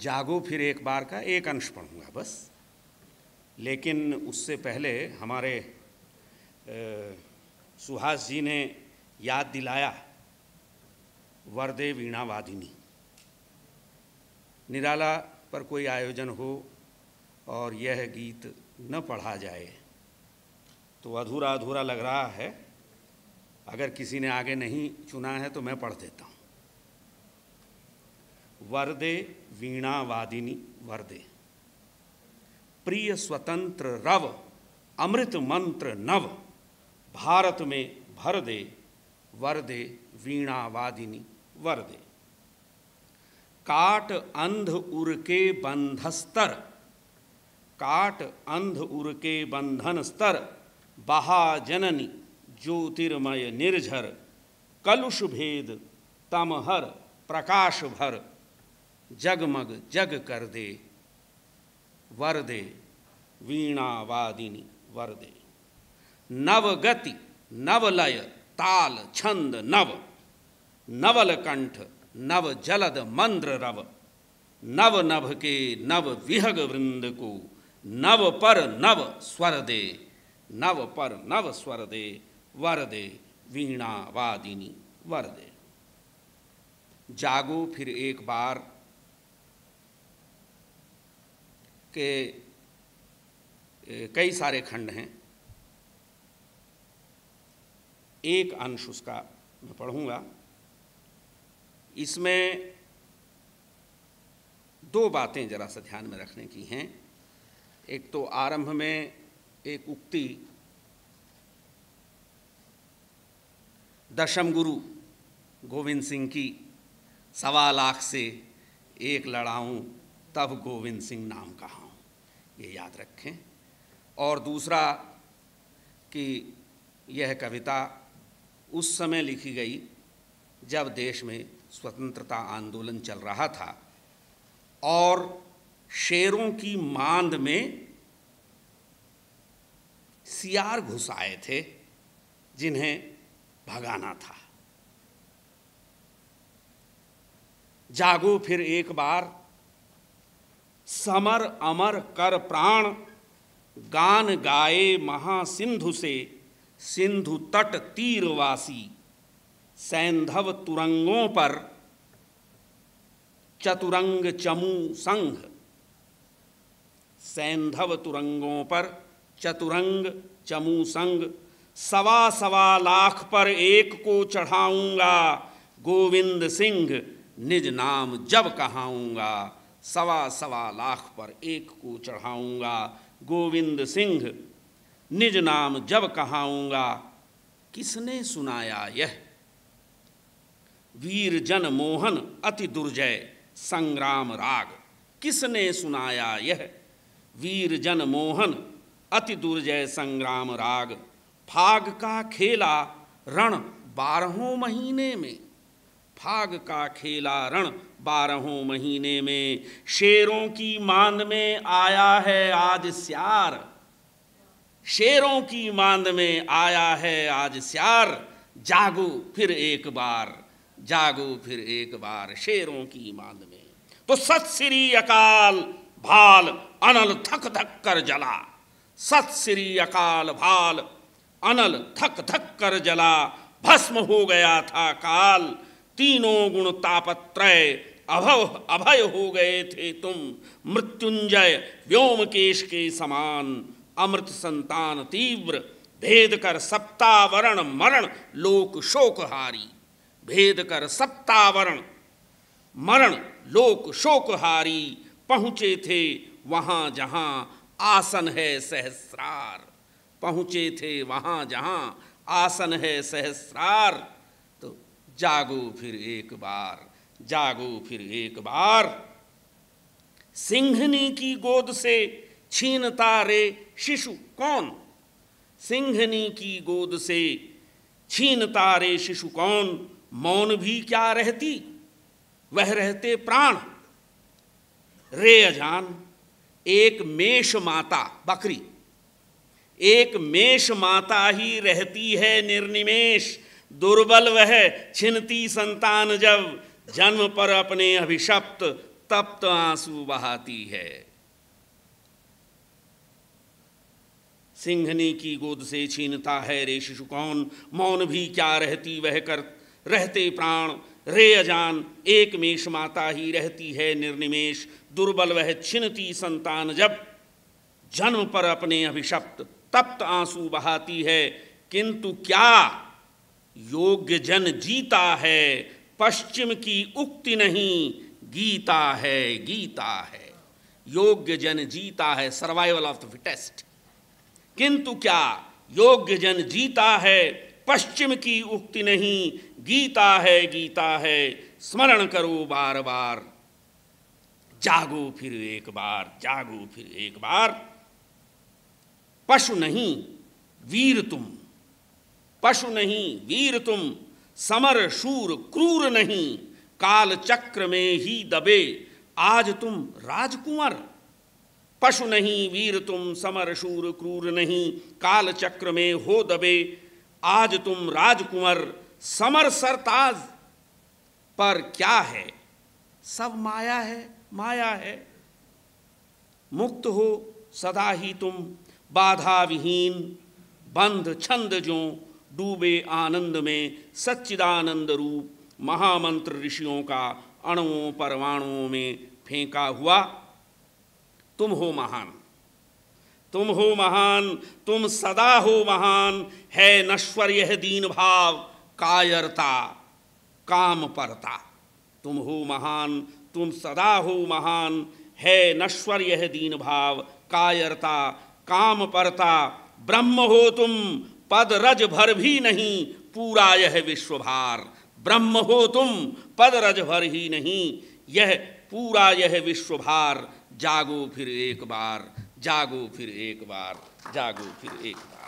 जागो फिर एक बार का एक अंश पढ़ूंगा बस, लेकिन उससे पहले हमारे सुहास जी ने याद दिलाया वरदे वीणा वादिनी। निराला पर कोई आयोजन हो और यह गीत न पढ़ा जाए तो अधूरा अधूरा लग रहा है। अगर किसी ने आगे नहीं चुना है तो मैं पढ़ देता हूँ। वरदे वीणा वादिनी वरदे, प्रिय स्वतंत्र रव अमृत मंत्र नव, भारत में भर दे वरदे वीणा वादिनी वरदे। काट अंध उर के बंधस्तर, काट अंध उर के बंधन स्तर, बहा जननी ज्योतिर्मय निर्झर, कलुष भेद तमहर प्रकाश भर, जगमग जग कर दे वरदे वीणा वादिनी वरदे। नवगति नवलय ताल छंद नव, नवल कंठ नव जलद मंद्र रव, नव नभ के नव विहग वृंद को, नव पर नव स्वर दे, नव पर नव स्वर दे वरदे वीणा वादिनी वरदे। जागो फिर एक बार के कई सारे खंड हैं, एक अंश उसका मैं पढ़ूंगा। इसमें दो बातें जरा सा ध्यान में रखने की हैं। एक तो आरंभ में एक उक्ति दशम गुरु गोविंद सिंह की, 1.25 लाख से एक लड़ाऊं तब गोविंद सिंह नाम कहाऊं, ये याद रखें। और दूसरा कि यह कविता उस समय लिखी गई जब देश में स्वतंत्रता आंदोलन चल रहा था और शेरों की मांद में सियार घुस आए थे जिन्हें भगाना था। जागो फिर एक बार समर अमर कर प्राण, गान गाए महासिंधु से सिंधु तट तीरवासी, सैंधव तुरंगों पर चतुरंग चमू संघ, सैंधव तुरंगों पर चतुरंग चमू संघ, 1.25 लाख पर एक को चढ़ाऊंगा, गोविंद सिंह निज नाम जब कहाऊंगा, 1.25 लाख पर एक को चढ़ाऊंगा, गोविंद सिंह निज नाम जब कहाऊंगा। किसने सुनाया यह वीर जन मोहन अति दुर्जय संग्राम राग, किसने सुनाया यह वीर जन मोहन अति दुर्जय संग्राम राग। फाग का खेला रण 12 महीने में, फाग का खेला रण 12 महीने में, शेरों की मांद में आया है आज स्यार, शेरों की मांद में आया है आज स्यार। जागो फिर एक बार, जागो फिर एक बार शेरों की मांद में। तो सत श्री अकाल भाल अनल थक थक कर जला, सत श्री अकाल भाल अनल थक थक कर जला, भस्म हो गया था काल, तीनों गुण तापत्रय अभय हो गए थे तुम, मृत्युंजय व्योमकेश के समान, अमृत संतान तीव्र, भेद कर सप्तावरण मरण लोक शोकहारी, भेद कर सप्तावरण मरण लोक शोकहारी। पहुँचे थे वहाँ जहाँ आसन है सहस्रार, पहुँचे थे वहाँ जहाँ आसन है सहस्रार। तो जागो फिर एक बार, जागो फिर एक बार, सिंहनी की गोद से छीनता रे शिशु कौन, सिंहनी की गोद से छीनता रे शिशु कौन, मौन भी क्या रहती वह रहते प्राण। रे अजान एक मेष माता बकरी, एक मेष माता ही रहती है निर्निमेष, दुर्बल वह छिनती संतान जब, जन्म पर अपने अभिशप्त तप्त आंसू बहाती है। सिंहनी की गोद से छीनता है रे शिशु कौन, मौन भी क्या रहती वह कर रहते प्राण, रे अजान एक मेष माता ही रहती है निर्निमेष, दुर्बल वह छिनती संतान जब, जन्म पर अपने अभिशप्त तप्त आंसू बहाती है। किंतु क्या योग्य जन जीता है, पश्चिम की उक्ति नहीं गीता है, गीता है। योग्य जन जीता है, सर्वाइवल ऑफ द फिटेस्ट। किंतु क्या योग्य जन जीता है, पश्चिम की उक्ति नहीं गीता है, गीता है। स्मरण करो बार बार, जागो फिर एक बार, जागो फिर एक बार। पशु नहीं वीर तुम, पशु नहीं वीर तुम, समर शूर क्रूर नहीं, काल चक्र में ही दबे आज तुम राजकुंवर। पशु नहीं वीर तुम, समर शूर क्रूर नहीं, काल चक्र में हो दबे आज तुम राजकुंवर। समर सरताज पर क्या है, सब माया है, माया है। मुक्त हो सदा ही तुम बाधा विहीन, बंध छंद जो डूबे आनंद में, सच्चिदानंद रूप महामंत्र ऋषियों का अणुओं परमाणुओं में फेंका हुआ। तुम हो महान, तुम हो महान, तुम सदा हो महान। है नश्वर यह दीन भाव, कायरता काम परता। तुम हो महान, तुम सदा हो महान। है नश्वर यह दीन भाव, कायरता काम परता। ब्रह्म हो तुम, पद रज भर भी नहीं पूरा यह विश्वभार। ब्रह्म हो तुम, पद रज भर ही नहीं यह पूरा यह विश्वभार। जागो फिर एक बार, जागो फिर एक बार, जागो फिर एक बार।